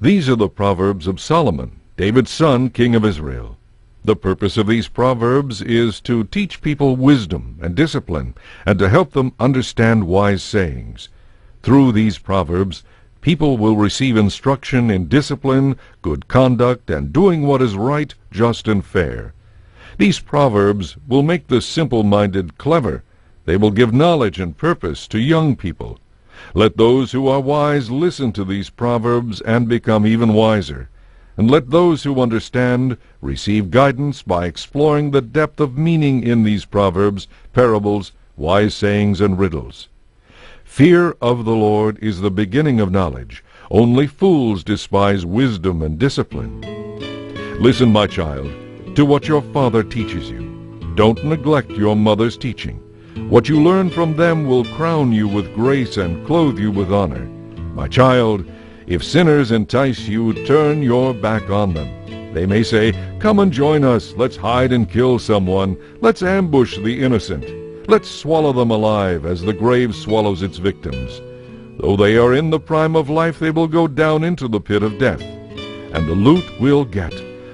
These are the Proverbs of Solomon, David's son, king of Israel. The purpose of these Proverbs is to teach people wisdom and discipline, and to help them understand wise sayings. Through these Proverbs, people will receive instruction in discipline, good conduct, and doing what is right, just, and fair. These Proverbs will make the simple-minded clever. They will give knowledge and purpose to young people. Let those who are wise listen to these Proverbs and become even wiser. And let those who understand receive guidance by exploring the depth of meaning in these proverbs, parables, wise sayings, and riddles. Fear of the Lord is the beginning of knowledge. Only fools despise wisdom and discipline. Listen, my child, to what your father teaches you. Don't neglect your mother's teaching. What you learn from them will crown you with grace and clothe you with honor. My child, if sinners entice you, turn your back on them. They may say, "Come and join us. Let's hide and kill someone. Let's ambush the innocent. Let's swallow them alive as the grave swallows its victims." Though they are in the prime of life, they will go down into the pit of death. And the loot we'll get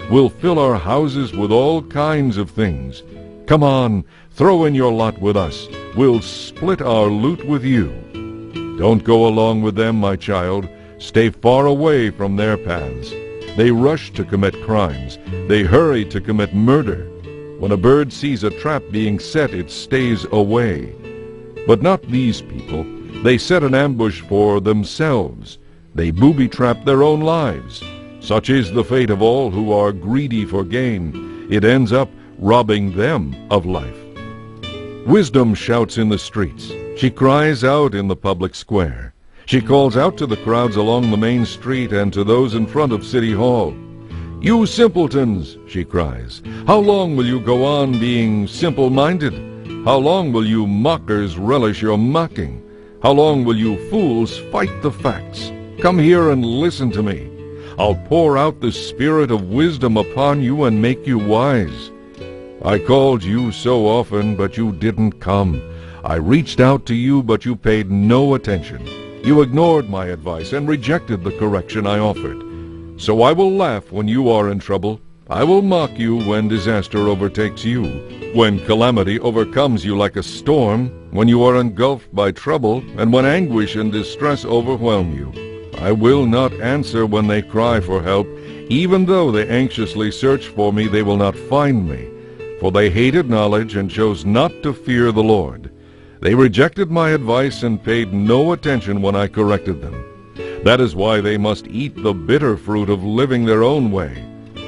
will fill our houses with all kinds of things. Come on, throw in your lot with us. We'll split our loot with you. Don't go along with them, my child. Stay far away from their paths. They rush to commit crimes. They hurry to commit murder. When a bird sees a trap being set, it stays away. But not these people. They set an ambush for themselves. They booby-trap their own lives. Such is the fate of all who are greedy for gain. It ends up robbing them of life. Wisdom shouts in the streets. She cries out in the public square. She calls out to the crowds along the main street and to those in front of City Hall. "You simpletons," she cries, "how long will you go on being simple-minded? How long will you mockers relish your mocking? How long will you fools fight the facts? Come here and listen to me. I'll pour out the spirit of wisdom upon you and make you wise. I called you so often, but you didn't come. I reached out to you, but you paid no attention. You ignored my advice and rejected the correction I offered. So I will laugh when you are in trouble. I will mock you when disaster overtakes you, when calamity overcomes you like a storm, when you are engulfed by trouble, and when anguish and distress overwhelm you. I will not answer when they cry for help. Even though they anxiously search for me, they will not find me. For they hated knowledge and chose not to fear the Lord. They rejected my advice and paid no attention when I corrected them. That is why they must eat the bitter fruit of living their own way.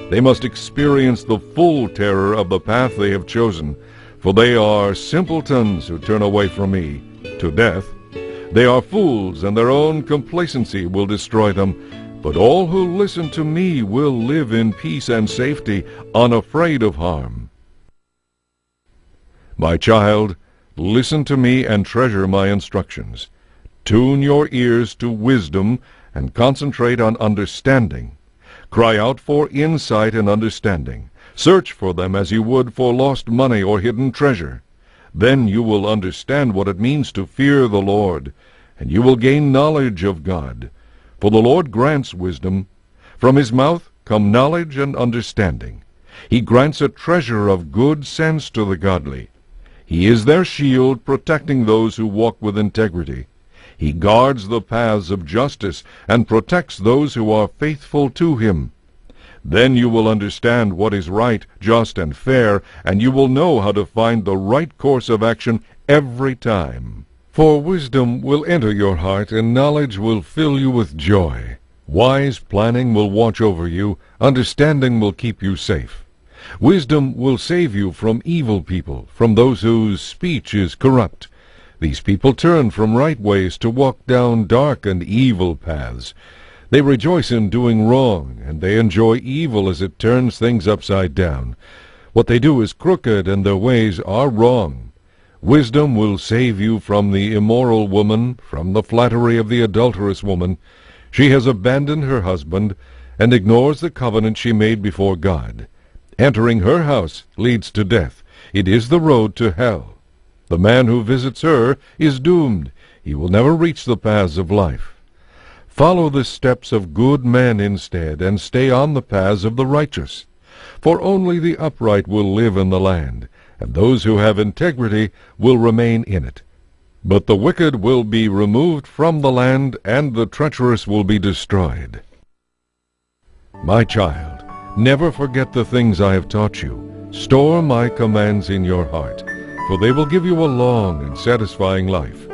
They must experience the full terror of the path they have chosen, for they are simpletons who turn away from me to death. They are fools, and their own complacency will destroy them. But all who listen to me will live in peace and safety, unafraid of harm. My child, listen to me and treasure my instructions. Tune your ears to wisdom and concentrate on understanding. Cry out for insight and understanding. Search for them as you would for lost money or hidden treasure. Then you will understand what it means to fear the Lord, and you will gain knowledge of God. For the Lord grants wisdom. From his mouth come knowledge and understanding. He grants a treasure of good sense to the godly. He is their shield, protecting those who walk with integrity. He guards the paths of justice and protects those who are faithful to him. Then you will understand what is right, just, and fair, and you will know how to find the right course of action every time. For wisdom will enter your heart, and knowledge will fill you with joy. Wise planning will watch over you. Understanding will keep you safe. Wisdom will save you from evil people, from those whose speech is corrupt. These people turn from right ways to walk down dark and evil paths. They rejoice in doing wrong, and they enjoy evil as it turns things upside down. What they do is crooked, and their ways are wrong. Wisdom will save you from the immoral woman, from the flattery of the adulterous woman. She has abandoned her husband, and ignores the covenant she made before God. Entering her house leads to death. It is the road to hell. The man who visits her is doomed. He will never reach the paths of life. Follow the steps of good men instead, and stay on the paths of the righteous. For only the upright will live in the land, and those who have integrity will remain in it. But the wicked will be removed from the land, and the treacherous will be destroyed. My child, never forget the things I have taught you. Store my commands in your heart, for they will give you a long and satisfying life.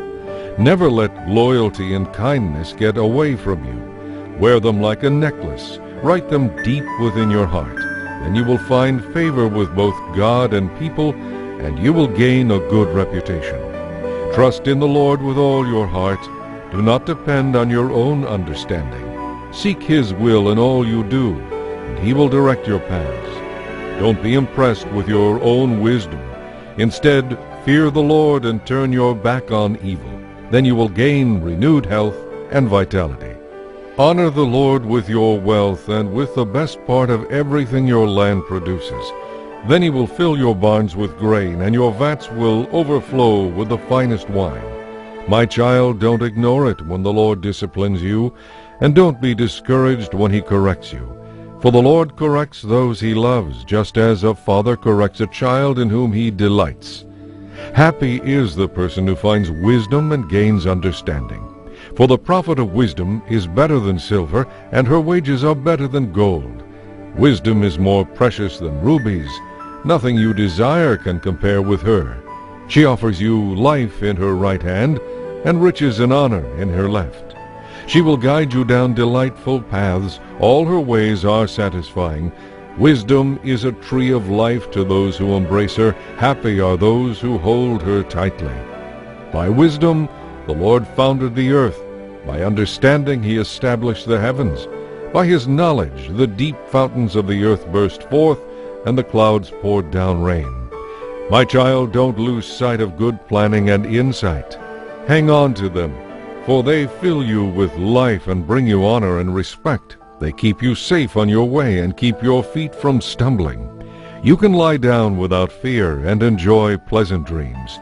Never let loyalty and kindness get away from you. Wear them like a necklace. Write them deep within your heart. Then you will find favor with both God and people, and you will gain a good reputation. Trust in the Lord with all your heart. Do not depend on your own understanding. Seek His will in all you do, and He will direct your paths. Don't be impressed with your own wisdom. Instead, fear the Lord and turn your back on evil. Then you will gain renewed health and vitality. Honor the Lord with your wealth and with the best part of everything your land produces. Then He will fill your barns with grain, and your vats will overflow with the finest wine. My child, don't ignore it when the Lord disciplines you, and don't be discouraged when He corrects you. For the Lord corrects those He loves, just as a father corrects a child in whom He delights. Happy is the person who finds wisdom and gains understanding. For the profit of wisdom is better than silver, and her wages are better than gold. Wisdom is more precious than rubies. Nothing you desire can compare with her. She offers you life in her right hand, and riches and honor in her left. She will guide you down delightful paths. All her ways are satisfying. Wisdom is a tree of life to those who embrace her. Happy are those who hold her tightly. By wisdom the Lord founded the earth. By understanding He established the heavens. By His knowledge the deep fountains of the earth burst forth, and the clouds poured down rain. My child, don't lose sight of good planning and insight. Hang on to them, for they fill you with life and bring you honor and respect. They keep you safe on your way and keep your feet from stumbling. You can lie down without fear and enjoy pleasant dreams.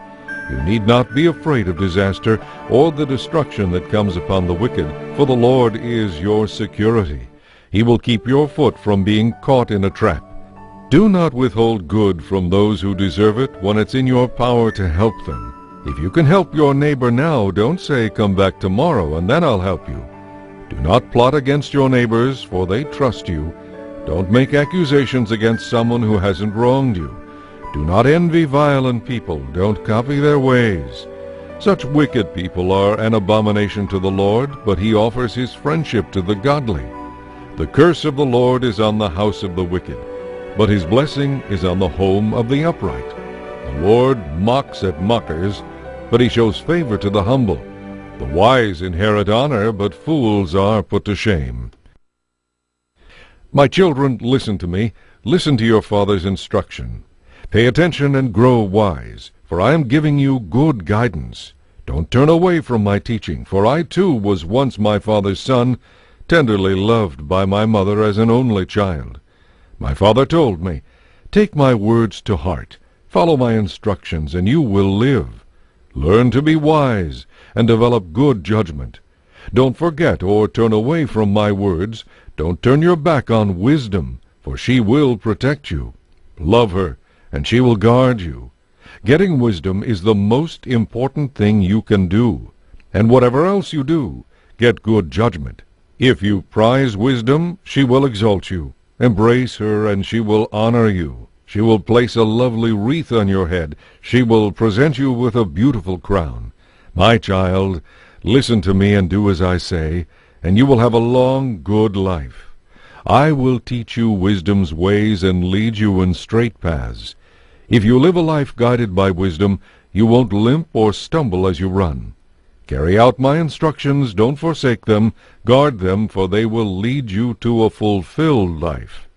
You need not be afraid of disaster or the destruction that comes upon the wicked, for the Lord is your security. He will keep your foot from being caught in a trap. Do not withhold good from those who deserve it when it's in your power to help them. If you can help your neighbor now, don't say, "Come back tomorrow, and then I'll help you." Do not plot against your neighbors, for they trust you. Don't make accusations against someone who hasn't wronged you. Do not envy violent people. Don't copy their ways. Such wicked people are an abomination to the Lord, but He offers His friendship to the godly. The curse of the Lord is on the house of the wicked, but His blessing is on the home of the upright. The Lord mocks at mockers, but He shows favor to the humble. The wise inherit honor, but fools are put to shame. My children, listen to me. Listen to your father's instruction. Pay attention and grow wise, for I am giving you good guidance. Don't turn away from my teaching, for I too was once my father's son, tenderly loved by my mother as an only child. My father told me, "Take my words to heart, follow my instructions, and you will live. Learn to be wise, and develop good judgment. Don't forget or turn away from my words. Don't turn your back on wisdom, for she will protect you. Love her, and she will guard you. Getting wisdom is the most important thing you can do. And whatever else you do, get good judgment. If you prize wisdom, she will exalt you. Embrace her, and she will honor you. She will place a lovely wreath on your head. She will present you with a beautiful crown. My child, listen to me and do as I say, and you will have a long, good life. I will teach you wisdom's ways and lead you in straight paths. If you live a life guided by wisdom, you won't limp or stumble as you run. Carry out my instructions, don't forsake them, guard them, for they will lead you to a fulfilled life.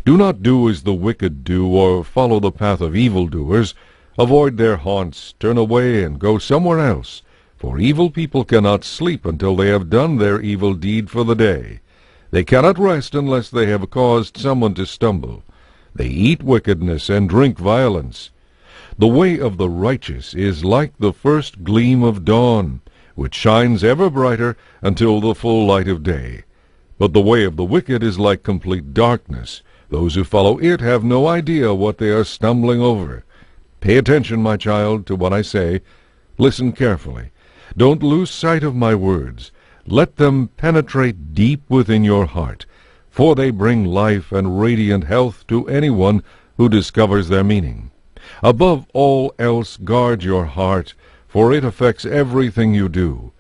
Do not do as the wicked do, or follow the path of evildoers. Avoid their haunts, turn away, and go somewhere else, for evil people cannot sleep until they have done their evil deed for the day. They cannot rest unless they have caused someone to stumble. They eat wickedness and drink violence. The way of the righteous is like the first gleam of dawn, which shines ever brighter until the full light of day. But the way of the wicked is like complete darkness. Those who follow it have no idea what they are stumbling over. Pay attention, my child, to what I say. Listen carefully. Don't lose sight of my words. Let them penetrate deep within your heart, for they bring life and radiant health to anyone who discovers their meaning. Above all else, guard your heart, for it affects everything you do.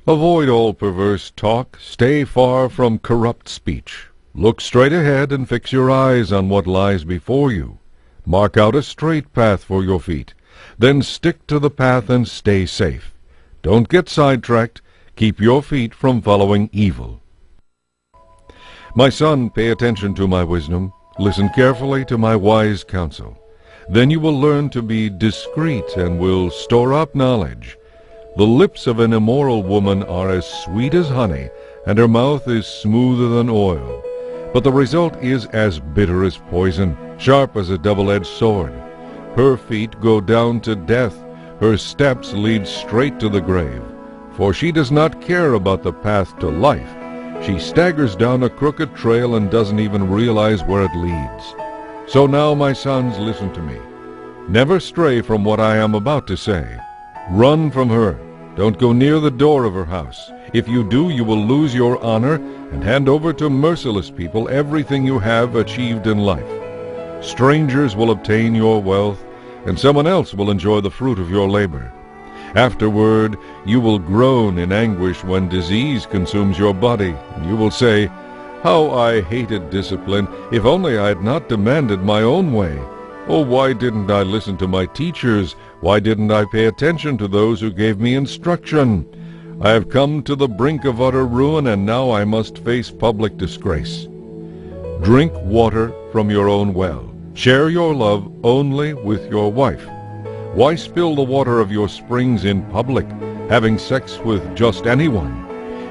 Avoid all perverse talk. Stay far from corrupt speech. Look straight ahead and fix your eyes on what lies before you. Mark out a straight path for your feet. Then stick to the path and stay safe. Don't get sidetracked. Keep your feet from following evil. My son, pay attention to my wisdom. Listen carefully to my wise counsel. Then you will learn to be discreet and will store up knowledge. The lips of an immoral woman are as sweet as honey, and her mouth is smoother than oil. But the result is as bitter as poison, sharp as a double-edged sword. Her feet go down to death. Her steps lead straight to the grave. For she does not care about the path to life. She staggers down a crooked trail and doesn't even realize where it leads. So now, my sons, listen to me. Never stray from what I am about to say. Run from her. Don't go near the door of her house. If you do, you will lose your honor and hand over to merciless people everything you have achieved in life. Strangers will obtain your wealth, and someone else will enjoy the fruit of your labor. Afterward, you will groan in anguish when disease consumes your body, and you will say, "How I hated discipline! If only I had not demanded my own way! Oh, why didn't I listen to my teachers? Why didn't I pay attention to those who gave me instruction? I have come to the brink of utter ruin, and now I must face public disgrace." Drink water from your own well. Share your love only with your wife. Why spill the water of your springs in public, having sex with just anyone?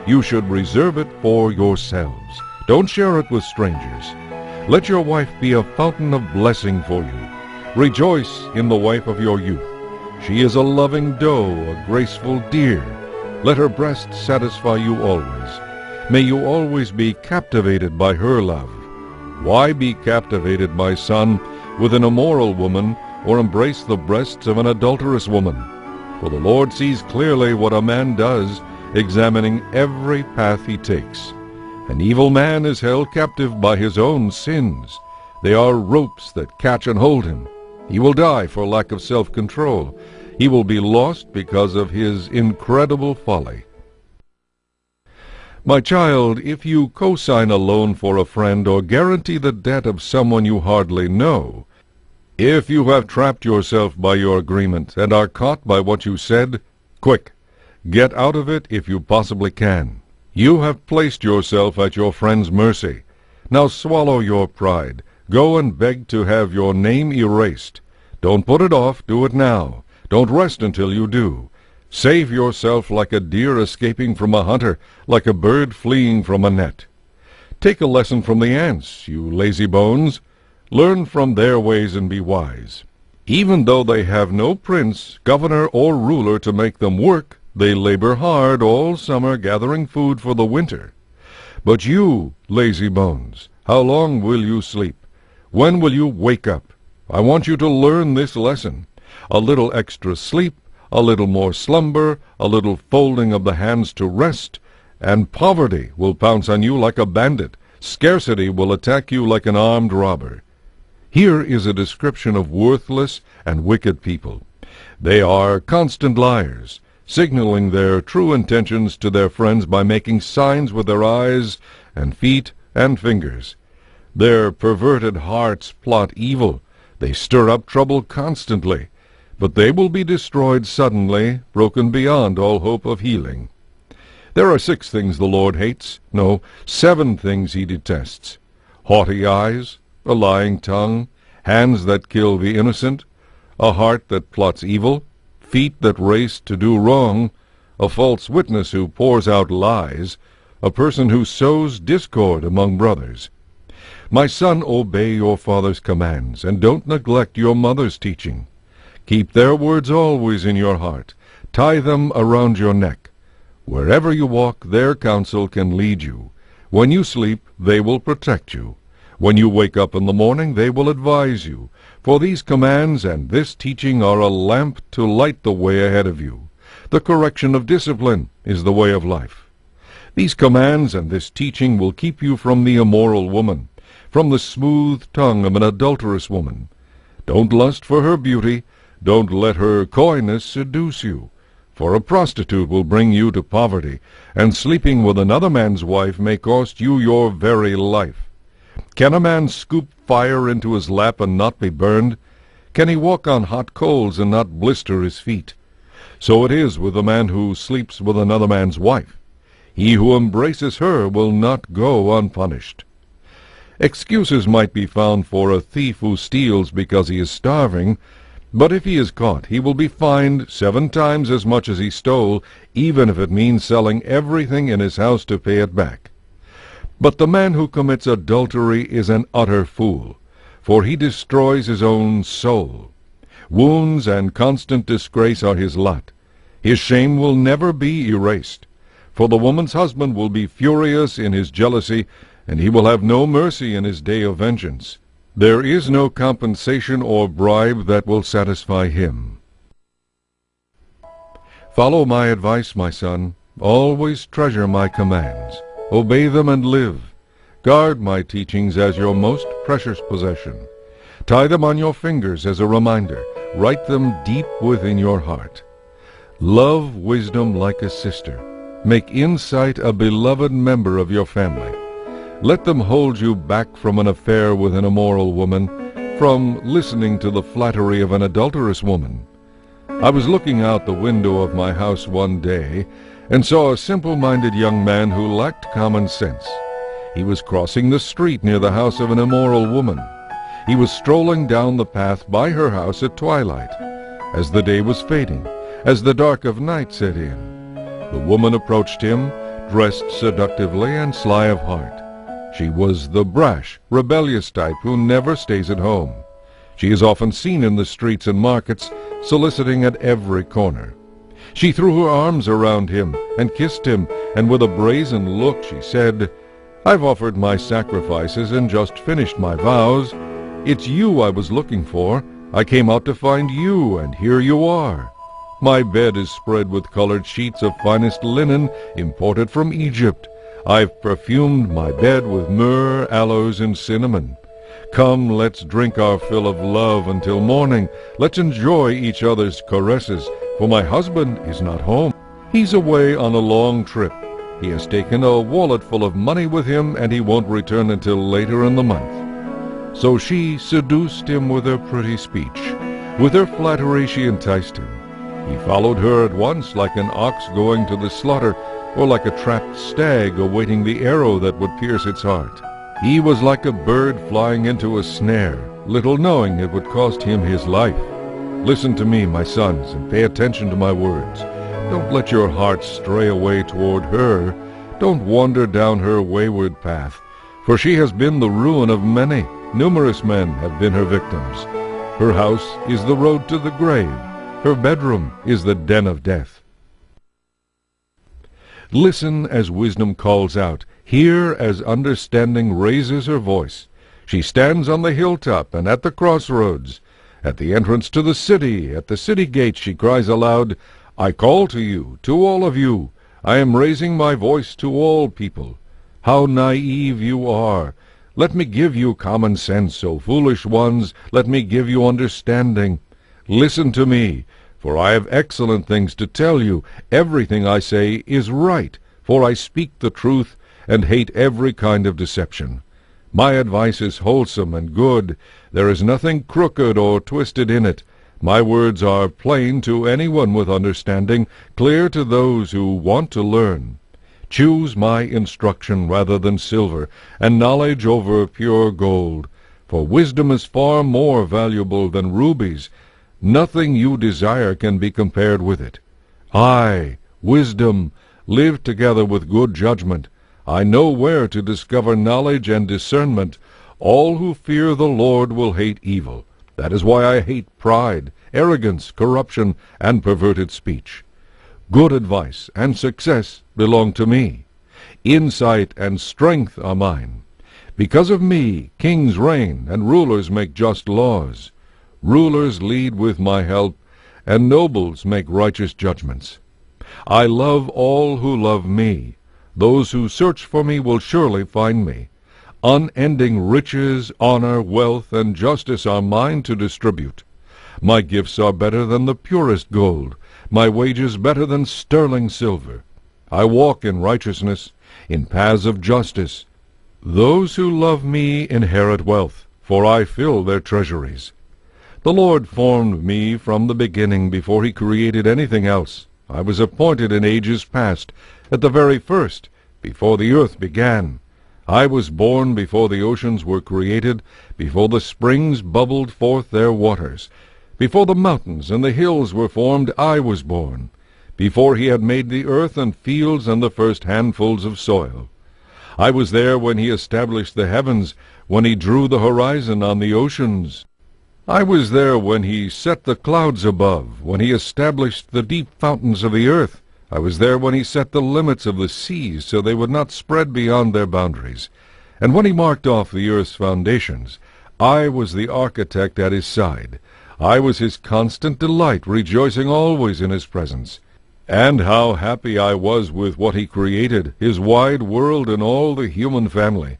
You should reserve it for yourselves. Don't share it with strangers. Let your wife be a fountain of blessing for you. Rejoice in the wife of your youth. She is a loving doe, a graceful deer. Let her breast satisfy you always. May you always be captivated by her love. Why be captivated, my son, with an immoral woman, or embrace the breasts of an adulterous woman? For the Lord sees clearly what a man does, examining every path he takes. An evil man is held captive by his own sins. They are ropes that catch and hold him. He will die for lack of self-control. He will be lost because of his incredible folly. My child, if you co-sign a loan for a friend or guarantee the debt of someone you hardly know, if you have trapped yourself by your agreement and are caught by what you said, quick, get out of it if you possibly can. You have placed yourself at your friend's mercy. Now swallow your pride. Go and beg to have your name erased. Don't put it off. Do it now. Don't rest until you do. Save yourself like a deer escaping from a hunter, like a bird fleeing from a net. Take a lesson from the ants, you lazy bones. Learn from their ways and be wise. Even though they have no prince, governor, or ruler to make them work, they labor hard all summer gathering food for the winter. But you, lazy bones, how long will you sleep? When will you wake up? I want you to learn this lesson. A little extra sleep, a little more slumber, a little folding of the hands to rest, and poverty will pounce on you like a bandit. Scarcity will attack you like an armed robber. Here is a description of worthless and wicked people. They are constant liars, signaling their true intentions to their friends by making signs with their eyes and feet and fingers. Their perverted hearts plot evil. They stir up trouble constantly, but they will be destroyed suddenly, broken beyond all hope of healing. There are 6 things the Lord hates, no, 7 things he detests: haughty eyes, a lying tongue, hands that kill the innocent, a heart that plots evil, feet that race to do wrong, a false witness who pours out lies, a person who sows discord among brothers. My son, obey your father's commands, and don't neglect your mother's teaching. Keep their words always in your heart. Tie them around your neck. Wherever you walk, their counsel can lead you. When you sleep, they will protect you. When you wake up in the morning, they will advise you. For these commands and this teaching are a lamp to light the way ahead of you. The correction of discipline is the way of life. These commands and this teaching will keep you from the immoral woman, from the smooth tongue of an adulterous woman. Don't lust for her beauty. Don't let her coyness seduce you. For a prostitute will bring you to poverty, and sleeping with another man's wife may cost you your very life. Can a man scoop fire into his lap and not be burned? Can he walk on hot coals and not blister his feet? So it is with the man who sleeps with another man's wife. He who embraces her will not go unpunished. Excuses might be found for a thief who steals because he is starving, but if he is caught, he will be fined 7 times as much as he stole, even if it means selling everything in his house to pay it back. But the man who commits adultery is an utter fool, for he destroys his own soul. Wounds and constant disgrace are his lot. His shame will never be erased. For the woman's husband will be furious in his jealousy, and he will have no mercy in his day of vengeance. There is no compensation or bribe that will satisfy him. Follow my advice, my son. Always treasure my commands. Obey them and live. Guard my teachings as your most precious possession. Tie them on your fingers as a reminder. Write them deep within your heart. Love wisdom like a sister. Make insight a beloved member of your family. Let them hold you back from an affair with an immoral woman, from listening to the flattery of an adulterous woman. I was looking out the window of my house one day and saw a simple-minded young man who lacked common sense. He was crossing the street near the house of an immoral woman. He was strolling down the path by her house at twilight, as the day was fading, as the dark of night set in. The woman approached him, dressed seductively and sly of heart. She was the brash, rebellious type who never stays at home. She is often seen in the streets and markets, soliciting at every corner. She threw her arms around him and kissed him, and with a brazen look she said, "I've offered my sacrifices and just finished my vows. It's you I was looking for. I came out to find you, and here you are. My bed is spread with colored sheets of finest linen imported from Egypt. I've perfumed my bed with myrrh, aloes, and cinnamon. Come, let's drink our fill of love until morning. Let's enjoy each other's caresses, for my husband is not home. He's away on a long trip. He has taken a wallet full of money with him, and he won't return until later in the month." So she seduced him with her pretty speech. With her flattery she enticed him. He followed her at once like an ox going to the slaughter, or like a trapped stag awaiting the arrow that would pierce its heart. He was like a bird flying into a snare, little knowing it would cost him his life. Listen to me, my sons, and pay attention to my words. Don't let your hearts stray away toward her. Don't wander down her wayward path, for she has been the ruin of many. Numerous men have been her victims. Her house is the road to the grave. Her bedroom is the den of death. Listen as wisdom calls out. Hear as understanding raises her voice. She stands on the hilltop and at the crossroads. At the entrance to the city, at the city gate, she cries aloud, "I call to you, to all of you. I am raising my voice to all people. How naive you are! Let me give you common sense, O foolish ones. Let me give you understanding. Listen to me, for I have excellent things to tell you. Everything I say is right, for I speak the truth and hate every kind of deception. My advice is wholesome and good. There is nothing crooked or twisted in it. My words are plain to anyone with understanding, clear to those who want to learn. Choose my instruction rather than silver, and knowledge over pure gold. For wisdom is far more valuable than rubies. Nothing you desire can be compared with it. I, wisdom, live together with good judgment. I know where to discover knowledge and discernment. All who fear the Lord will hate evil. That is why I hate pride, arrogance, corruption, and perverted speech. Good advice and success belong to me. Insight and strength are mine. Because of me, kings reign and rulers make just laws. Rulers lead with my help, and nobles make righteous judgments. I love all who love me. Those who search for me will surely find me. Unending riches, honor, wealth, and justice are mine to distribute. My gifts are better than the purest gold, my wages better than sterling silver. I walk in righteousness, in paths of justice. Those who love me inherit wealth, for I fill their treasuries. The Lord formed me from the beginning, before he created anything else. I was appointed in ages past, at the very first, before the earth began. I was born before the oceans were created, before the springs bubbled forth their waters. Before the mountains and the hills were formed, I was born. Before he had made the earth and fields and the first handfuls of soil. I was there when he established the heavens, when he drew the horizon on the oceans. I was there when he set the clouds above, when he established the deep fountains of the earth. I was there when he set the limits of the seas so they would not spread beyond their boundaries. And when he marked off the earth's foundations, I was the architect at his side. I was his constant delight, rejoicing always in his presence. And how happy I was with what he created, his wide world and all the human family.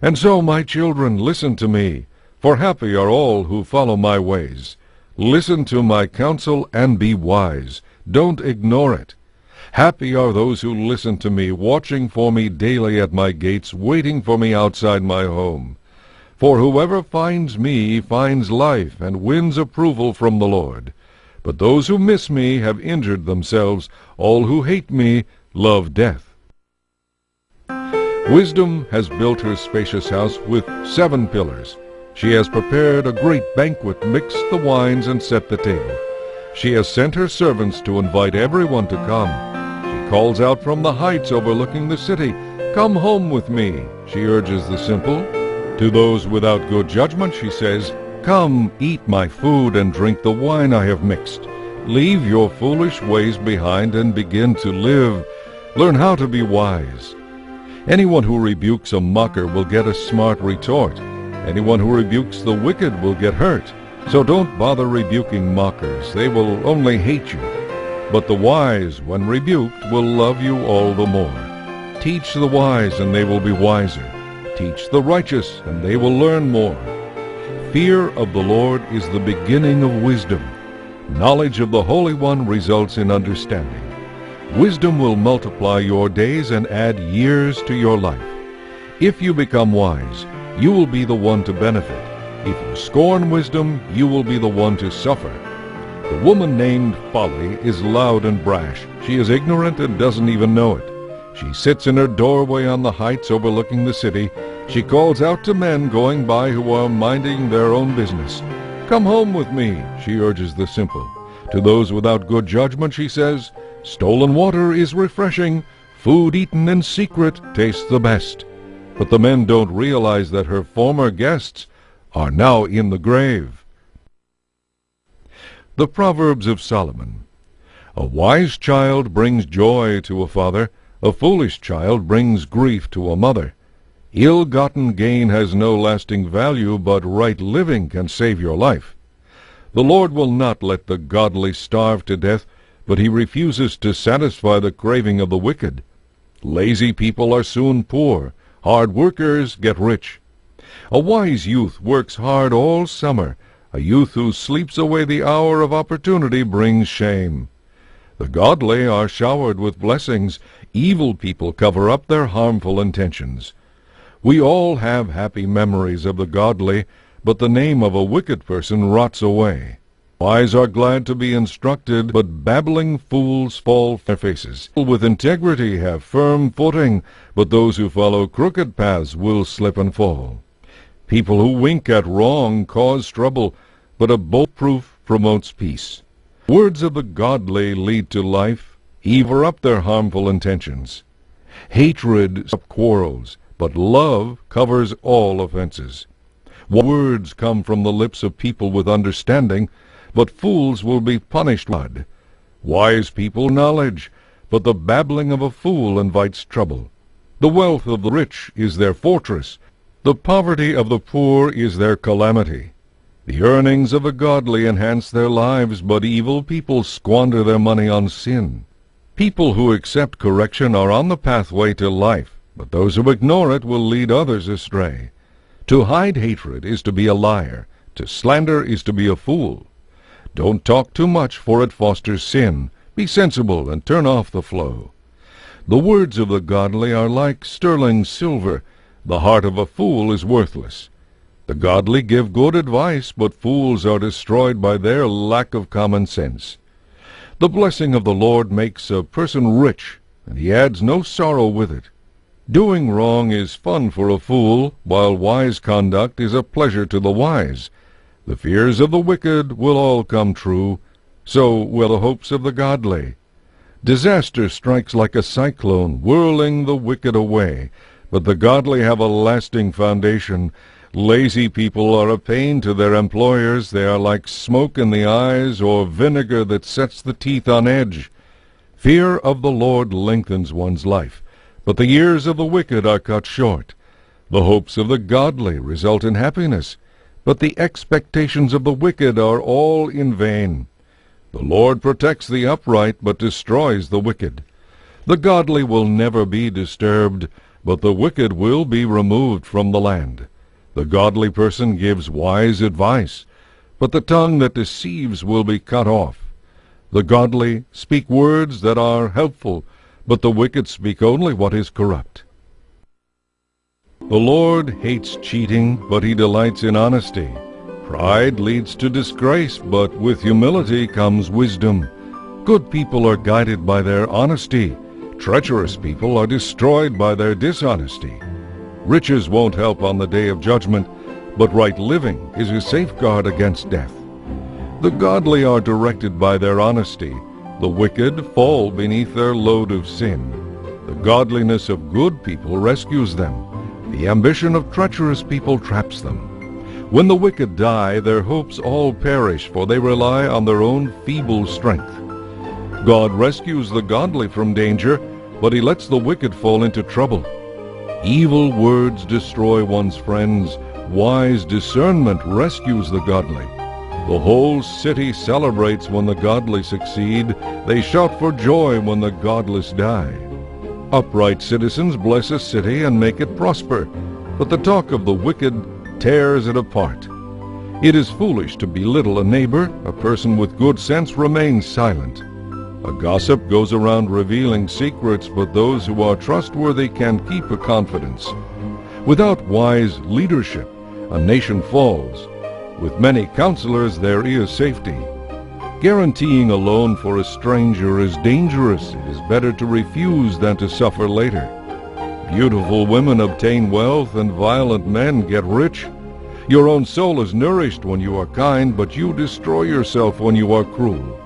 And so, my children, listen to me, for happy are all who follow my ways. Listen to my counsel and be wise. Don't ignore it. Happy are those who listen to me, watching for me daily at my gates, waiting for me outside my home. For whoever finds me finds life and wins approval from the Lord. But those who miss me have injured themselves. All who hate me love death. Wisdom has built her spacious house with 7 pillars. She has prepared a great banquet, mixed the wines, and set the table. She has sent her servants to invite everyone to come. She calls out from the heights overlooking the city, "Come home with me," she urges the simple. To those without good judgment she says, "Come, eat my food and drink the wine I have mixed. Leave your foolish ways behind and begin to live. Learn how to be wise." Anyone who rebukes a mocker will get a smart retort. Anyone who rebukes the wicked will get hurt. So don't bother rebuking mockers. They will only hate you. But the wise, when rebuked, will love you all the more. Teach the wise, and they will be wiser. Teach the righteous, and they will learn more. Fear of the Lord is the beginning of wisdom. Knowledge of the Holy One results in understanding. Wisdom will multiply your days and add years to your life. If you become wise, you will be the one to benefit. If you scorn wisdom, you will be the one to suffer. The woman named Folly is loud and brash. She is ignorant and doesn't even know it. She sits in her doorway on the heights overlooking the city. She calls out to men going by who are minding their own business. "Come home with me," she urges the simple. To those without good judgment she says, "Stolen water is refreshing. Food eaten in secret tastes the best." But the men don't realize that her former guests are now in the grave. The Proverbs of Solomon. A wise child brings joy to a father. A foolish child brings grief to a mother. Ill-gotten gain has no lasting value, but right living can save your life. The Lord will not let the godly starve to death, but he refuses to satisfy the craving of the wicked. Lazy people are soon poor. Hard workers get rich. A wise youth works hard all summer. A youth who sleeps away the hour of opportunity brings shame. The godly are showered with blessings. Evil people cover up their harmful intentions. We all have happy memories of the godly, but the name of a wicked person rots away. Wise are glad to be instructed, but babbling fools fall on their faces. People with integrity have firm footing, but those who follow crooked paths will slip and fall. People who wink at wrong cause trouble, but a bold proof promotes peace. Words of the godly lead to life, cover up their harmful intentions. Hatred stops quarrels, but love covers all offenses. Words come from the lips of people with understanding, but fools will be punished with blood. Wise people knowledge, but the babbling of a fool invites trouble. The wealth of the rich is their fortress, the poverty of the poor is their calamity. The earnings of the godly enhance their lives, but evil people squander their money on sin. People who accept correction are on the pathway to life, but those who ignore it will lead others astray. To hide hatred is to be a liar. To slander is to be a fool. Don't talk too much, for it fosters sin. Be sensible and turn off the flow. The words of the godly are like sterling silver. The heart of a fool is worthless. The godly give good advice, but fools are destroyed by their lack of common sense. The blessing of the Lord makes a person rich, and he adds no sorrow with it. Doing wrong is fun for a fool, while wise conduct is a pleasure to the wise. The fears of the wicked will all come true, so will the hopes of the godly. Disaster strikes like a cyclone, whirling the wicked away, but the godly have a lasting foundation. Lazy people are a pain to their employers. They are like smoke in the eyes, or vinegar that sets the teeth on edge. Fear of the Lord lengthens one's life, but the years of the wicked are cut short. The hopes of the godly result in happiness, but the expectations of the wicked are all in vain. The Lord protects the upright, but destroys the wicked. The godly will never be disturbed, but the wicked will be removed from the land. The godly person gives wise advice, but the tongue that deceives will be cut off. The godly speak words that are helpful, but the wicked speak only what is corrupt. The Lord hates cheating, but he delights in honesty. Pride leads to disgrace, but with humility comes wisdom. Good people are guided by their honesty. Treacherous people are destroyed by their dishonesty. Riches won't help on the day of judgment, but right living is a safeguard against death. The godly are directed by their honesty. The wicked fall beneath their load of sin. The godliness of good people rescues them. The ambition of treacherous people traps them. When the wicked die, their hopes all perish, for they rely on their own feeble strength. God rescues the godly from danger, but he lets the wicked fall into trouble. Evil words destroy one's friends. Wise discernment rescues the godly. The whole city celebrates when the godly succeed. They shout for joy when the godless die. Upright citizens bless a city and make it prosper, but the talk of the wicked tears it apart. It is foolish to belittle a neighbor. A person with good sense remains silent. A gossip goes around revealing secrets, but those who are trustworthy can keep a confidence. Without wise leadership, a nation falls. With many counselors, there is safety. Guaranteeing a loan for a stranger is dangerous. It is better to refuse than to suffer later. Beautiful women obtain wealth, and violent men get rich. Your own soul is nourished when you are kind, but you destroy yourself when you are cruel.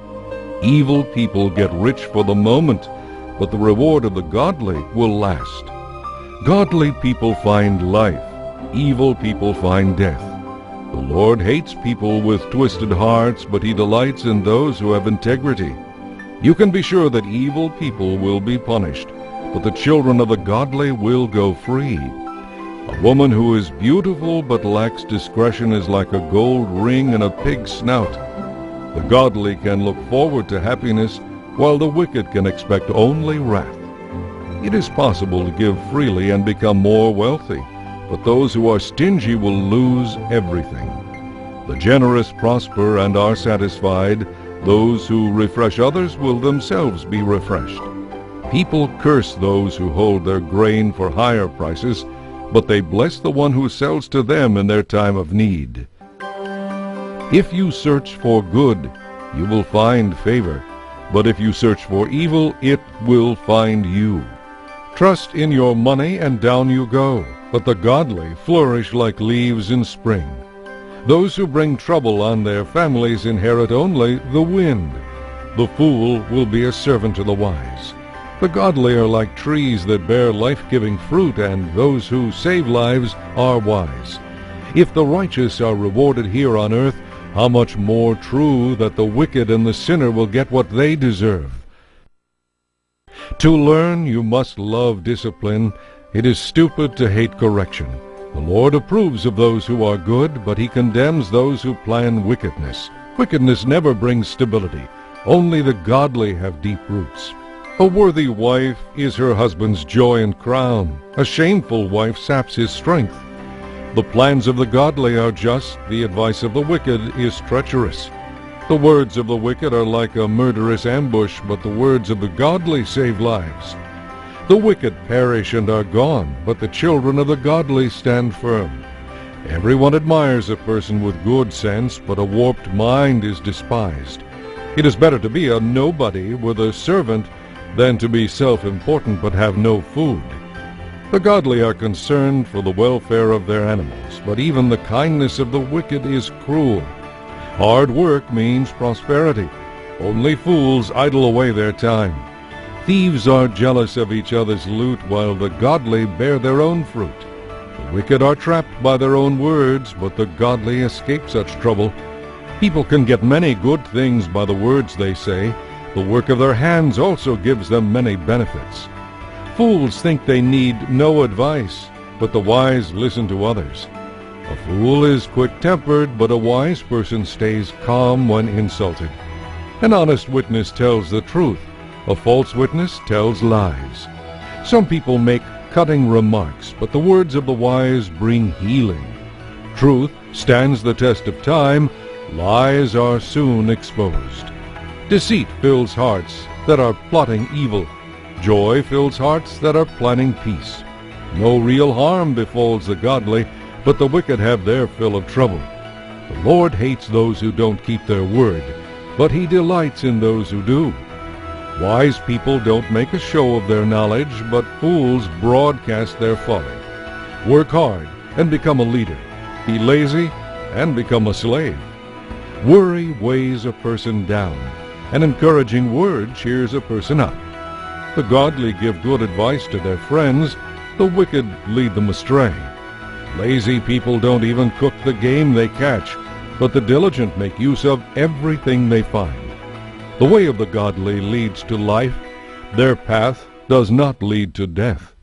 Evil people get rich for the moment, but the reward of the godly will last. Godly people find life. Evil people find death. The Lord hates people with twisted hearts, but he delights in those who have integrity. You can be sure that evil people will be punished, but the children of the godly will go free. A woman who is beautiful but lacks discretion is like a gold ring in a pig's snout. The godly can look forward to happiness, while the wicked can expect only wrath. It is possible to give freely and become more wealthy, but those who are stingy will lose everything. The generous prosper and are satisfied. Those who refresh others will themselves be refreshed. People curse those who hold their grain for higher prices, but they bless the one who sells to them in their time of need. If you search for good, you will find favor, but if you search for evil, it will find you. Trust in your money and down you go, but the godly flourish like leaves in spring. Those who bring trouble on their families inherit only the wind. The fool will be a servant to the wise. The godly are like trees that bear life-giving fruit, and those who save lives are wise. If the righteous are rewarded here on earth, How much more true that the wicked and the sinner will get what they deserve. To learn, you must love discipline. It is stupid to hate correction. The Lord approves of those who are good, but he condemns those who plan wickedness. Wickedness never brings stability. Only the godly have deep roots. A worthy wife is her husband's joy and crown. A shameful wife saps his strength. The plans of the godly are just. The advice of the wicked is treacherous. The words of the wicked are like a murderous ambush, but the words of the godly save lives. The wicked perish and are gone, but the children of the godly stand firm. Everyone admires a person with good sense, but a warped mind is despised. It is better to be a nobody with a servant than to be self-important but have no food. The godly are concerned for the welfare of their animals, but even the kindness of the wicked is cruel. Hard work means prosperity. Only fools idle away their time. Thieves are jealous of each other's loot, while the godly bear their own fruit. The wicked are trapped by their own words, but the godly escape such trouble. People can get many good things by the words they say. The work of their hands also gives them many benefits. Fools think they need no advice, but the wise listen to others. A fool is quick-tempered, but a wise person stays calm when insulted. An honest witness tells the truth. A false witness tells lies. Some people make cutting remarks, but the words of the wise bring healing. Truth stands the test of time. Lies are soon exposed. Deceit fills hearts that are plotting evil. Joy fills hearts that are planning peace. No real harm befalls the godly, but the wicked have their fill of trouble. The Lord hates those who don't keep their word, but he delights in those who do. Wise people don't make a show of their knowledge, but fools broadcast their folly. Work hard and become a leader. Be lazy and become a slave. Worry weighs a person down. An encouraging word cheers a person up. The godly give good advice to their friends. The wicked lead them astray. Lazy people don't even cook the game they catch, but the diligent make use of everything they find. The way of the godly leads to life. Their path does not lead to death.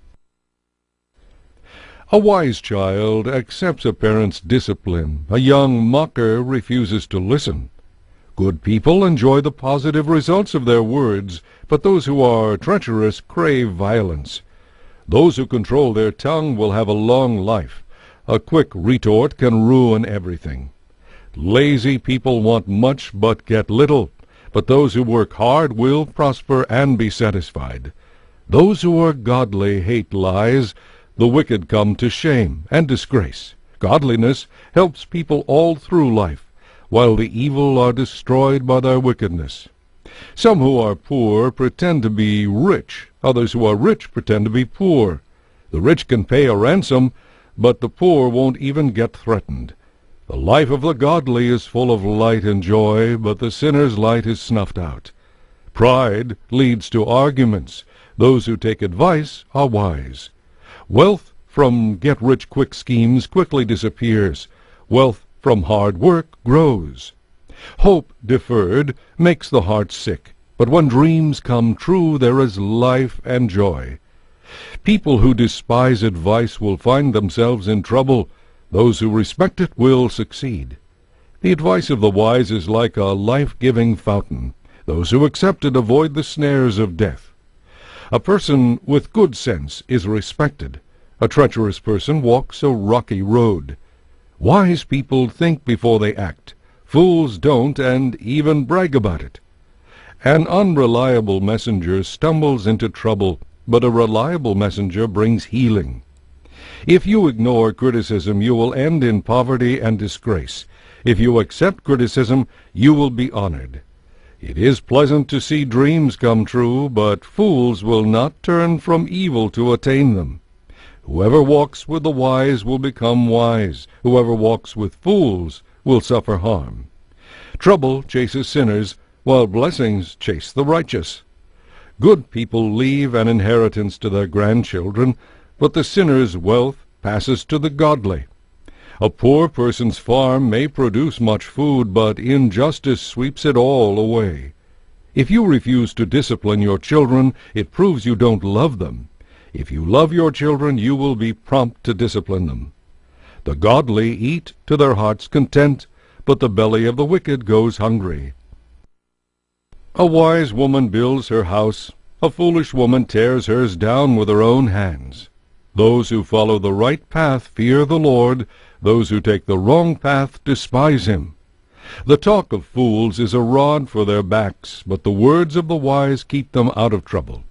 A wise child accepts a parent's discipline. A young mocker refuses to listen. Good people enjoy the positive results of their words, but those who are treacherous crave violence. Those who control their tongue will have a long life. A quick retort can ruin everything. Lazy people want much but get little, but those who work hard will prosper and be satisfied. Those who are godly hate lies. The wicked come to shame and disgrace. Godliness helps people all through life, while the evil are destroyed by their wickedness. Some who are poor pretend to be rich. Others who are rich pretend to be poor. The rich can pay a ransom, but the poor won't even get threatened. The life of the godly is full of light and joy, but the sinner's light is snuffed out. Pride leads to arguments. Those who take advice are wise. Wealth from get-rich-quick schemes quickly disappears. Wealth from hard work grows. Hope deferred makes the heart sick, but when dreams come true, there is life and joy. People who despise advice will find themselves in trouble. Those who respect it will succeed. The advice of the wise is like a life-giving fountain. Those who accept it avoid the snares of death. A person with good sense is respected. A treacherous person walks a rocky road. Wise people think before they act. Fools don't and even brag about it. An unreliable messenger stumbles into trouble, but a reliable messenger brings healing. If you ignore criticism, you will end in poverty and disgrace. If you accept criticism, you will be honored. It is pleasant to see dreams come true, but fools will not turn from evil to attain them. Whoever walks with the wise will become wise. Whoever walks with fools will suffer harm. Trouble chases sinners, while blessings chase the righteous. Good people leave an inheritance to their grandchildren, but the sinner's wealth passes to the godly. A poor person's farm may produce much food, but injustice sweeps it all away. If you refuse to discipline your children, it proves you don't love them. If you love your children, you will be prompt to discipline them. The godly eat to their heart's content, but the belly of the wicked goes hungry. A wise woman builds her house. A foolish woman tears hers down with her own hands. Those who follow the right path fear the Lord. Those who take the wrong path despise him. The talk of fools is a rod for their backs, but the words of the wise keep them out of trouble.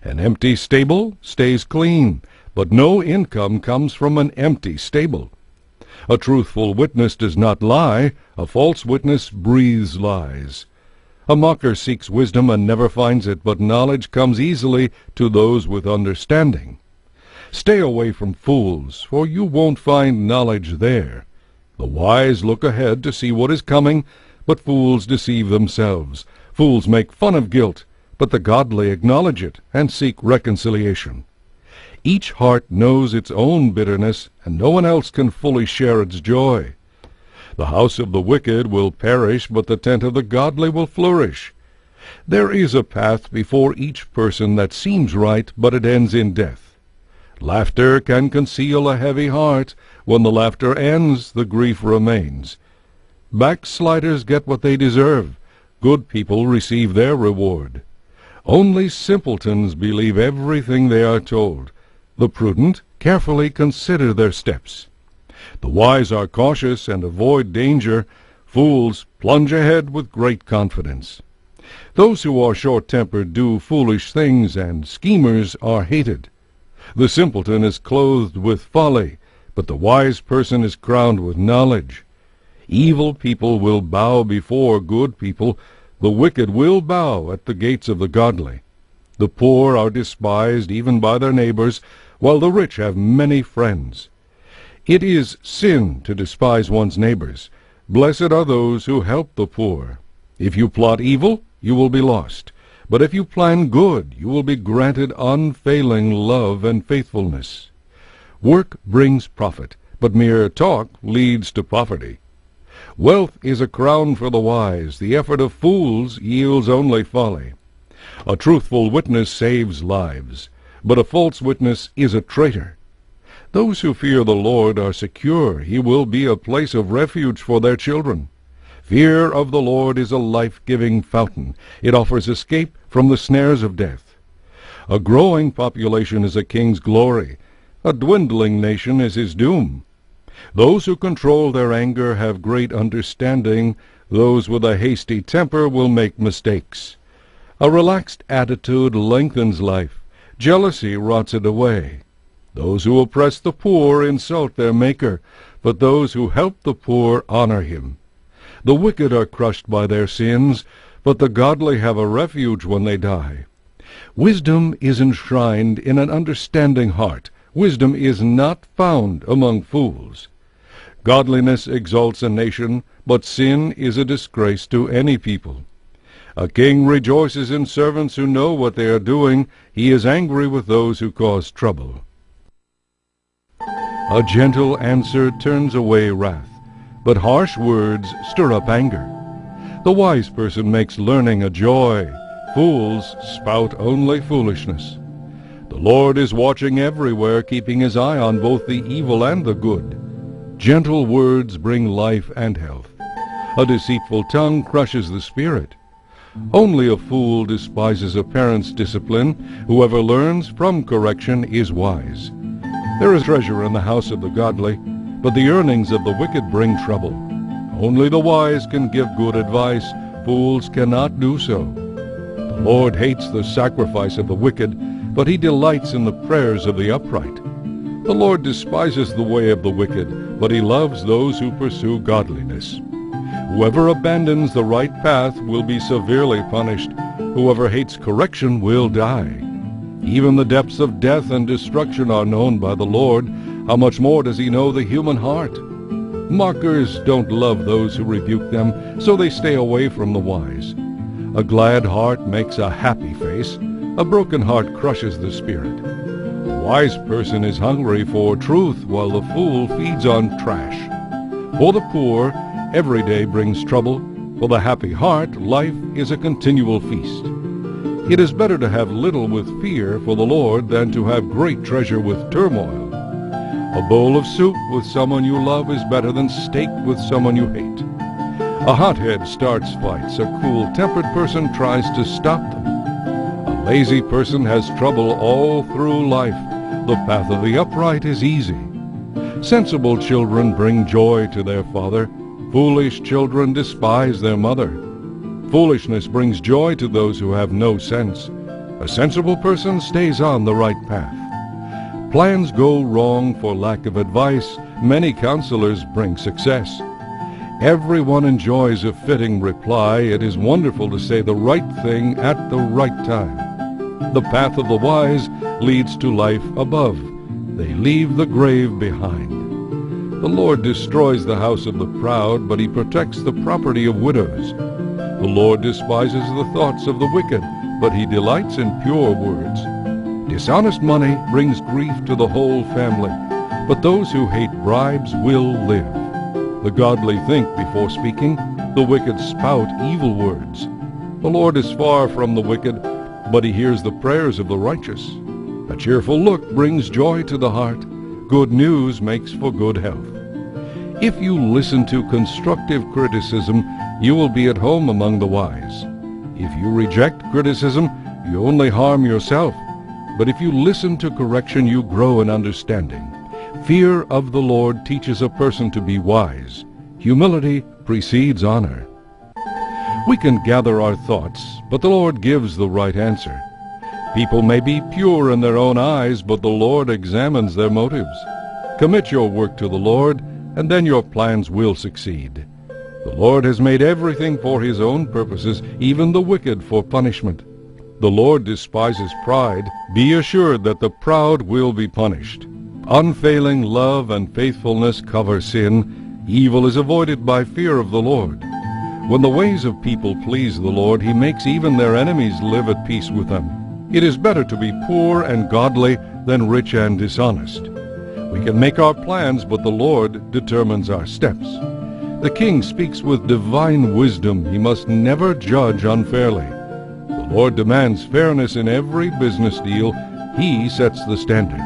An empty stable stays clean, but no income comes from an empty stable. A truthful witness does not lie. A false witness breathes lies. A mocker seeks wisdom and never finds it, but knowledge comes easily to those with understanding. Stay away from fools, for you won't find knowledge there. The wise look ahead to see what is coming, but fools deceive themselves. Fools make fun of guilt, but the godly acknowledge it and seek reconciliation. Each heart knows its own bitterness, and no one else can fully share its joy. The house of the wicked will perish, but the tent of the godly will flourish. There is a path before each person that seems right, but it ends in death. Laughter can conceal a heavy heart. When the laughter ends, the grief remains. Backsliders get what they deserve. Good people receive their reward. Only simpletons believe everything they are told. The prudent carefully consider their steps. The wise are cautious and avoid danger. Fools plunge ahead with great confidence. Those who are short-tempered do foolish things, and schemers are hated. The simpleton is clothed with folly, but the wise person is crowned with knowledge. Evil people will bow before good people. The wicked will bow at the gates of the godly. The poor are despised even by their neighbors, while the rich have many friends. It is sin to despise one's neighbors. Blessed are those who help the poor. If you plot evil, you will be lost. But if you plan good, you will be granted unfailing love and faithfulness. Work brings profit, but mere talk leads to poverty. Wealth is a crown for the wise. The effort of fools yields only folly. A truthful witness saves lives, but a false witness is a traitor. Those who fear the Lord are secure. He will be a place of refuge for their children. Fear of the Lord is a life-giving fountain. It offers escape from the snares of death. A growing population is a king's glory. A dwindling nation is his doom. Those who control their anger have great understanding. Those with a hasty temper will make mistakes. A relaxed attitude lengthens life. Jealousy rots it away. Those who oppress the poor insult their Maker, but those who help the poor honor him. The wicked are crushed by their sins, but the godly have a refuge when they die. Wisdom is enshrined in an understanding heart. Wisdom is not found among fools. Godliness exalts a nation, but sin is a disgrace to any people. A king rejoices in servants who know what they are doing. He is angry with those who cause trouble. A gentle answer turns away wrath, but harsh words stir up anger. The wise person makes learning a joy. Fools spout only foolishness. The Lord is watching everywhere, keeping his eye on both the evil and the good. Gentle words bring life and health. A deceitful tongue crushes the spirit. Only a fool despises a parent's discipline. Whoever learns from correction is wise. There is treasure in the house of the godly, but the earnings of the wicked bring trouble. Only the wise can give good advice. Fools cannot do so. The Lord hates the sacrifice of the wicked, but he delights in the prayers of the upright. The Lord despises the way of the wicked, but he loves those who pursue godliness. Whoever abandons the right path will be severely punished. Whoever hates correction will die. Even the depths of death and destruction are known by the Lord. How much more does he know the human heart? Mockers don't love those who rebuke them, so they stay away from the wise. A glad heart makes a happy face. A broken heart crushes the spirit. A wise person is hungry for truth, while the fool feeds on trash. For the poor, every day brings trouble. For the happy heart, life is a continual feast. It is better to have little with fear for the Lord than to have great treasure with turmoil. A bowl of soup with someone you love is better than steak with someone you hate. A hothead starts fights. A cool-tempered person tries to stop them. A lazy person has trouble all through life. The path of the upright is easy. Sensible children bring joy to their father. Foolish children despise their mother. Foolishness brings joy to those who have no sense. A sensible person stays on the right path. Plans go wrong for lack of advice. Many counselors bring success. Everyone enjoys a fitting reply. It is wonderful to say the right thing at the right time. The path of the wise leads to life above. They leave the grave behind. The Lord destroys the house of the proud, but he protects the property of widows. The Lord despises the thoughts of the wicked, but he delights in pure words. Dishonest money brings grief to the whole family, but those who hate bribes will live. The godly think before speaking, the wicked spout evil words. The Lord is far from the wicked, but he hears the prayers of the righteous. A cheerful look brings joy to the heart. Good news makes for good health. If you listen to constructive criticism, you will be at home among the wise. If you reject criticism, you only harm yourself. But if you listen to correction, you grow in understanding. Fear of the Lord teaches a person to be wise. Humility precedes honor. We can gather our thoughts, but the Lord gives the right answer. People may be pure in their own eyes, but the Lord examines their motives. Commit your work to the Lord, and then your plans will succeed. The Lord has made everything for his own purposes, even the wicked for punishment. The Lord despises pride. Be assured that the proud will be punished. Unfailing love and faithfulness cover sin. Evil is avoided by fear of the Lord. When the ways of people please the Lord, he makes even their enemies live at peace with them. It is better to be poor and godly than rich and dishonest. We can make our plans, but the Lord determines our steps. The king speaks with divine wisdom. He must never judge unfairly. The Lord demands fairness in every business deal. He sets the standard.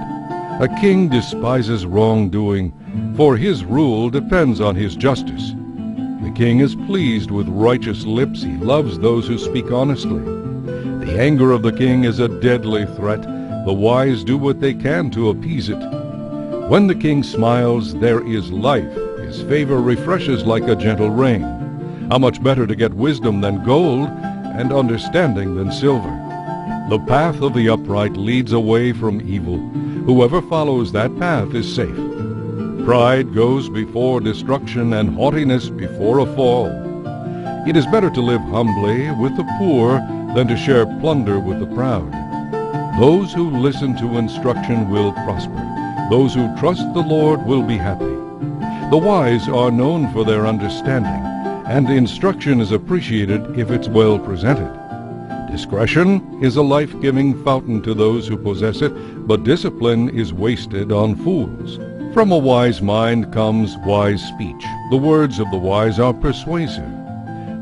A king despises wrongdoing, for his rule depends on his justice. The king is pleased with righteous lips. He loves those who speak honestly. The anger of the king is a deadly threat. The wise do what they can to appease it. When the king smiles, there is life. His favor refreshes like a gentle rain. How much better to get wisdom than gold, and understanding than silver. The path of the upright leads away from evil. Whoever follows that path is safe. Pride goes before destruction, and haughtiness before a fall. It is better to live humbly with the poor than to share plunder with the proud. Those who listen to instruction will prosper. Those who trust the Lord will be happy. The wise are known for their understanding, and instruction is appreciated if it's well presented. Discretion is a life-giving fountain to those who possess it, but discipline is wasted on fools. From a wise mind comes wise speech. The words of the wise are persuasive.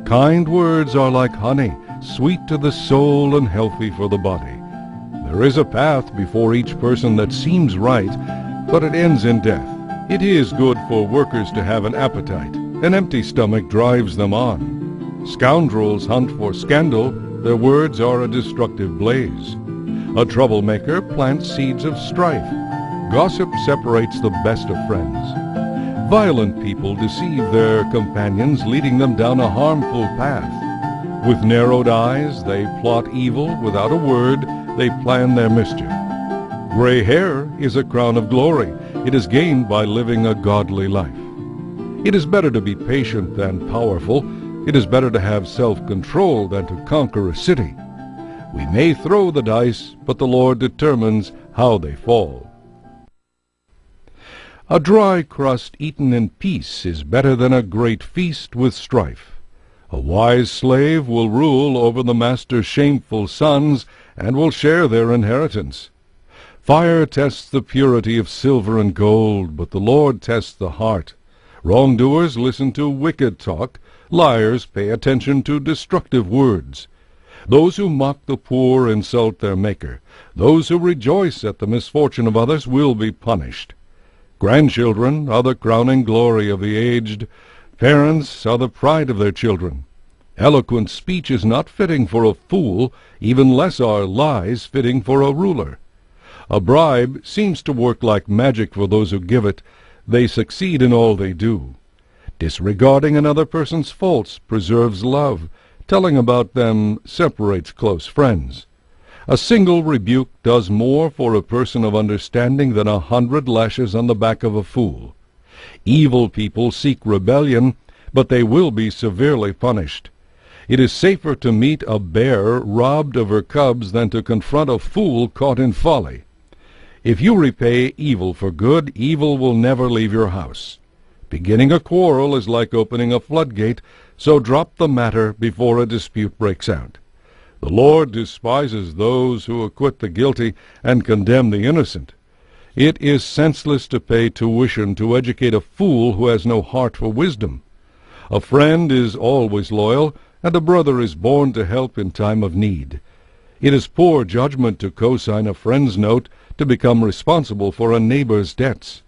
Kind words are like honey, sweet to the soul and healthy for the body. There is a path before each person that seems right, but it ends in death. It is good for workers to have an appetite. An empty stomach drives them on. Scoundrels hunt for scandal. Their words are a destructive blaze. A troublemaker plants seeds of strife. Gossip separates the best of friends. Violent people deceive their companions, leading them down a harmful path. With narrowed eyes, they plot evil. Without a word, they plan their mischief. Gray hair is a crown of glory. It is gained by living a godly life. It is better to be patient than powerful. It is better to have self-control than to conquer a city. We may throw the dice, but the Lord determines how they fall. A dry crust eaten in peace is better than a great feast with strife. A wise slave will rule over the master's shameful sons and will share their inheritance. Fire tests the purity of silver and gold, but the Lord tests the heart. Wrongdoers listen to wicked talk. Liars pay attention to destructive words. Those who mock the poor insult their Maker. Those who rejoice at the misfortune of others will be punished. Grandchildren are the crowning glory of the aged. Parents are the pride of their children. Eloquent speech is not fitting for a fool, even less are lies fitting for a ruler. A bribe seems to work like magic for those who give it. They succeed in all they do. Disregarding another person's faults preserves love. Telling about them separates close friends. A single rebuke does more for a person of understanding than 100 lashes on the back of a fool. Evil people seek rebellion, but they will be severely punished. It is safer to meet a bear robbed of her cubs than to confront a fool caught in folly. If you repay evil for good, evil will never leave your house. Beginning a quarrel is like opening a floodgate, so drop the matter before a dispute breaks out. The Lord despises those who acquit the guilty and condemn the innocent. It is senseless to pay tuition to educate a fool who has no heart for wisdom. A friend is always loyal, and a brother is born to help in time of need. It is poor judgment to co-sign a friend's note to become responsible for a neighbor's debts.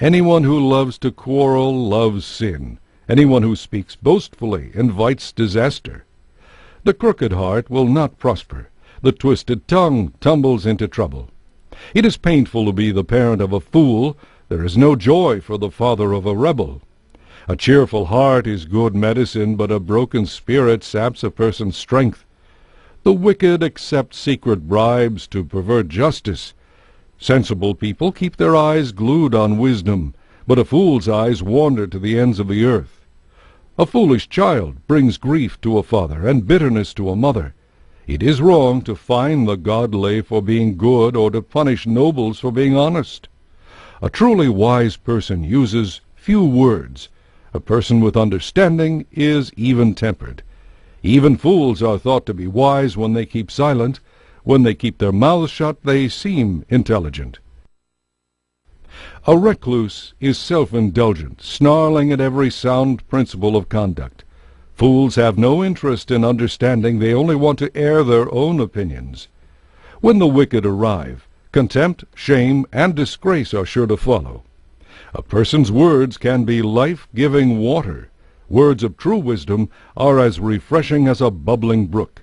Anyone who loves to quarrel loves sin. Anyone who speaks boastfully invites disaster. The crooked heart will not prosper. The twisted tongue tumbles into trouble. It is painful to be the parent of a fool. There is no joy for the father of a rebel. A cheerful heart is good medicine, but a broken spirit saps a person's strength. The wicked accept secret bribes to pervert justice. Sensible people keep their eyes glued on wisdom, but a fool's eyes wander to the ends of the earth. A foolish child brings grief to a father and bitterness to a mother. It is wrong to fine the godly for being good or to punish nobles for being honest. A truly wise person uses few words. A person with understanding is even-tempered. Even fools are thought to be wise when they keep silent. When they keep their mouths shut, they seem intelligent. A recluse is self-indulgent, snarling at every sound principle of conduct. Fools have no interest in understanding. They only want to air their own opinions. When the wicked arrive, contempt, shame, and disgrace are sure to follow. A person's words can be life-giving water. Words of true wisdom are as refreshing as a bubbling brook.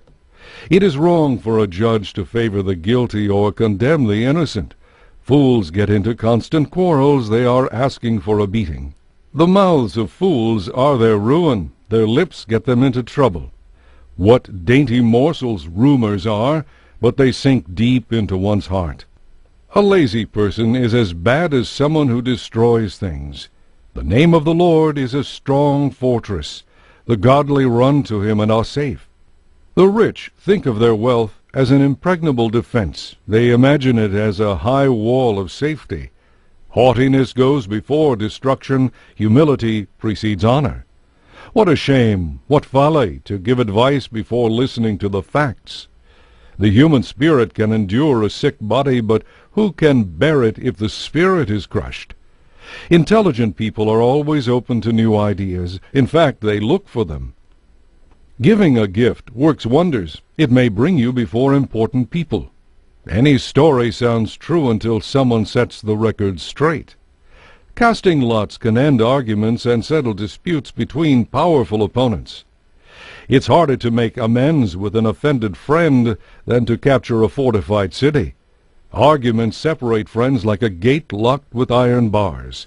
It is wrong for a judge to favor the guilty or condemn the innocent. Fools get into constant quarrels. They are asking for a beating. The mouths of fools are their ruin. Their lips get them into trouble. What dainty morsels rumors are, but they sink deep into one's heart. A lazy person is as bad as someone who destroys things. The name of the Lord is a strong fortress. The godly run to him and are safe. The rich think of their wealth as an impregnable defense. They imagine it as a high wall of safety. Haughtiness goes before destruction. Humility precedes honor. What a shame, what folly, to give advice before listening to the facts. The human spirit can endure a sick body, but who can bear it if the spirit is crushed? Intelligent people are always open to new ideas. In fact, they look for them. Giving a gift works wonders. It may bring you before important people. Any story sounds true until someone sets the record straight. Casting lots can end arguments and settle disputes between powerful opponents. It's harder to make amends with an offended friend than to capture a fortified city. Arguments separate friends like a gate locked with iron bars.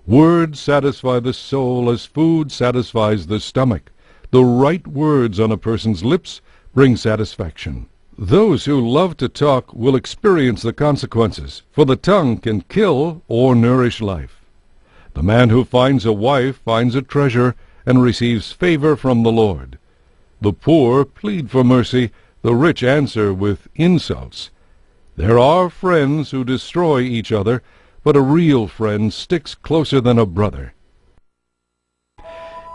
Words satisfy the soul as food satisfies the stomach. The right words on a person's lips bring satisfaction. Those who love to talk will experience the consequences, for the tongue can kill or nourish life. The man who finds a wife finds a treasure and receives favor from the Lord. The poor plead for mercy, the rich answer with insults. There are friends who destroy each other, but a real friend sticks closer than a brother.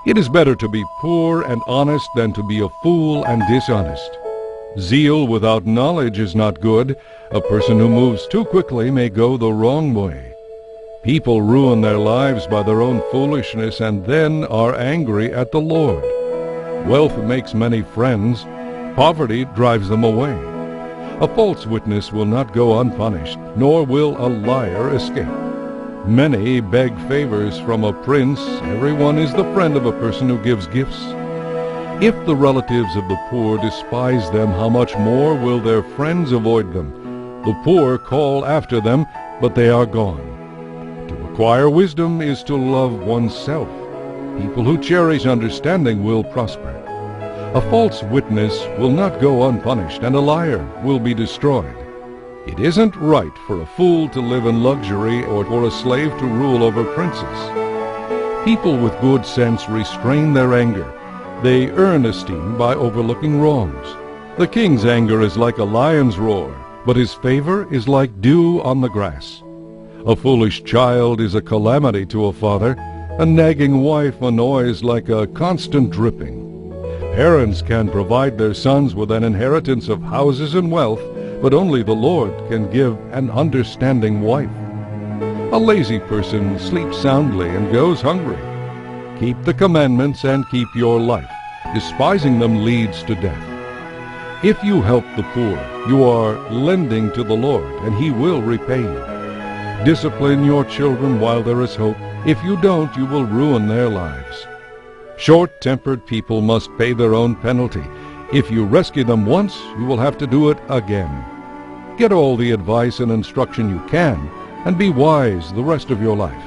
It is better to be poor and honest than to be a fool and dishonest. Zeal without knowledge is not good. A person who moves too quickly may go the wrong way. People ruin their lives by their own foolishness and then are angry at the Lord. Wealth makes many friends. Poverty drives them away. A false witness will not go unpunished, nor will a liar escape. Many beg favors from a prince. Everyone is the friend of a person who gives gifts. If the relatives of the poor despise them, how much more will their friends avoid them? The poor call after them, but they are gone. To acquire wisdom is to love oneself. People who cherish understanding will prosper. A false witness will not go unpunished, and a liar will be destroyed. It isn't right for a fool to live in luxury or for a slave to rule over princes. People with good sense restrain their anger. They earn esteem by overlooking wrongs. The king's anger is like a lion's roar, but his favor is like dew on the grass. A foolish child is a calamity to a father. A nagging wife annoys like a constant dripping. Parents can provide their sons with an inheritance of houses and wealth, but only the Lord can give an understanding wife. A lazy person sleeps soundly and goes hungry. Keep the commandments and keep your life. Despising them leads to death. If you help the poor, you are lending to the Lord, and He will repay you. Discipline your children while there is hope. If you don't, you will ruin their lives. Short-tempered people must pay their own penalty. If you rescue them once, you will have to do it again. Get all the advice and instruction you can, and be wise the rest of your life.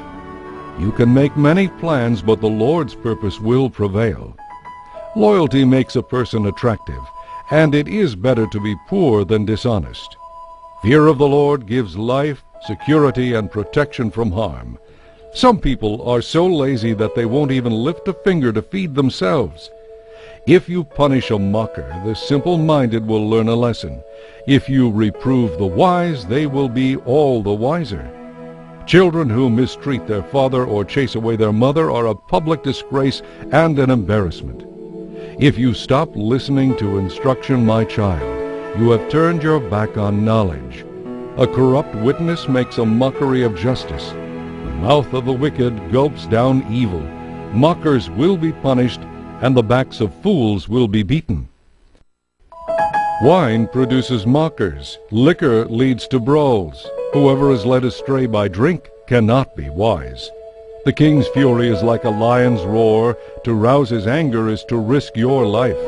You can make many plans, but the Lord's purpose will prevail. Loyalty makes a person attractive, and it is better to be poor than dishonest. Fear of the Lord gives life, security, and protection from harm. Some people are so lazy that they won't even lift a finger to feed themselves. If you punish a mocker, the simple-minded will learn a lesson. If you reprove the wise, they will be all the wiser. Children who mistreat their father or chase away their mother are a public disgrace and an embarrassment. If you stop listening to instruction, my child, you have turned your back on knowledge. A corrupt witness makes a mockery of justice. The mouth of the wicked gulps down evil. Mockers will be punished, and the backs of fools will be beaten. Wine produces mockers. Liquor leads to brawls. Whoever is led astray by drink cannot be wise. The king's fury is like a lion's roar. To rouse his anger is to risk your life.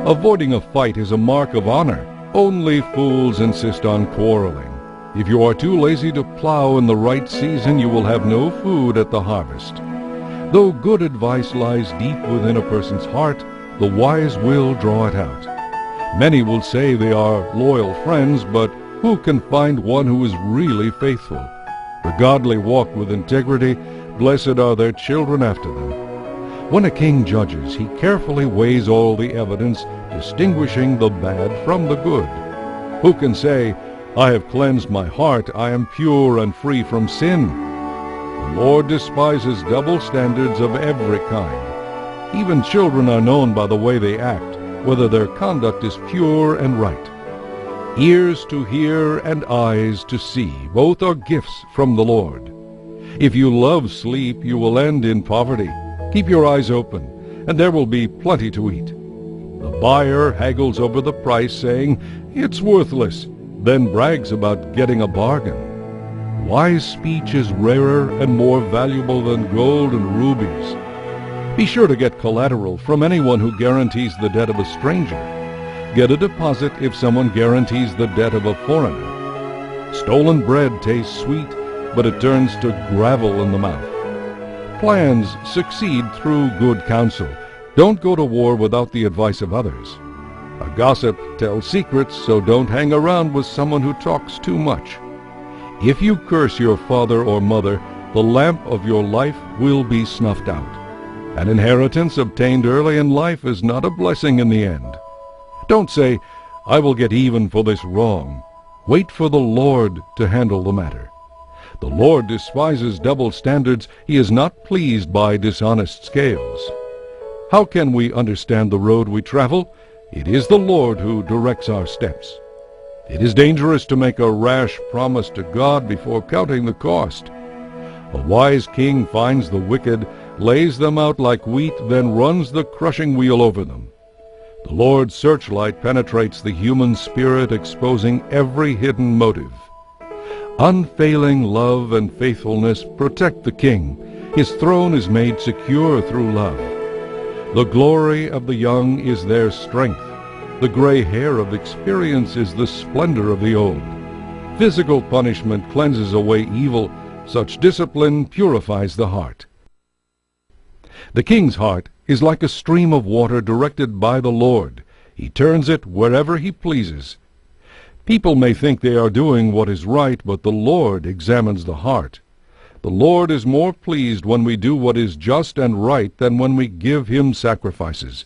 Avoiding a fight is a mark of honor. Only fools insist on quarreling. If you are too lazy to plow in the right season, you will have no food at the harvest. Though good advice lies deep within a person's heart, the wise will draw it out. Many will say they are loyal friends, but who can find one who is really faithful? The godly walk with integrity. Blessed are their children after them. When a king judges, he carefully weighs all the evidence, distinguishing the bad from the good. Who can say, I have cleansed my heart, I am pure and free from sin? The Lord despises double standards of every kind. Even children are known by the way they act, whether their conduct is pure and right. Ears to hear and eyes to see, both are gifts from the Lord. If you love sleep, you will end in poverty. Keep your eyes open, and there will be plenty to eat. The buyer haggles over the price, saying, It's worthless, then brags about getting a bargain. Wise speech is rarer and more valuable than gold and rubies. Be sure to get collateral from anyone who guarantees the debt of a stranger. Get a deposit if someone guarantees the debt of a foreigner. Stolen bread tastes sweet, but it turns to gravel in the mouth. Plans succeed through good counsel. Don't go to war without the advice of others. A gossip tells secrets, so don't hang around with someone who talks too much. If you curse your father or mother, the lamp of your life will be snuffed out. An inheritance obtained early in life is not a blessing in the end. Don't say, I will get even for this wrong. Wait for the Lord to handle the matter. The Lord despises double standards. He is not pleased by dishonest scales. How can we understand the road we travel? It is the Lord who directs our steps. It is dangerous to make a rash promise to God before counting the cost. A wise king finds the wicked, lays them out like wheat, then runs the crushing wheel over them. The Lord's searchlight penetrates the human spirit, exposing every hidden motive. Unfailing love and faithfulness protect the king. His throne is made secure through love. The glory of the young is their strength. The gray hair of experience is the splendor of the old. Physical punishment cleanses away evil. Such discipline purifies the heart. The king's heart is like a stream of water directed by the Lord. He turns it wherever he pleases. People may think they are doing what is right, but the Lord examines the heart. The Lord is more pleased when we do what is just and right than when we give him sacrifices.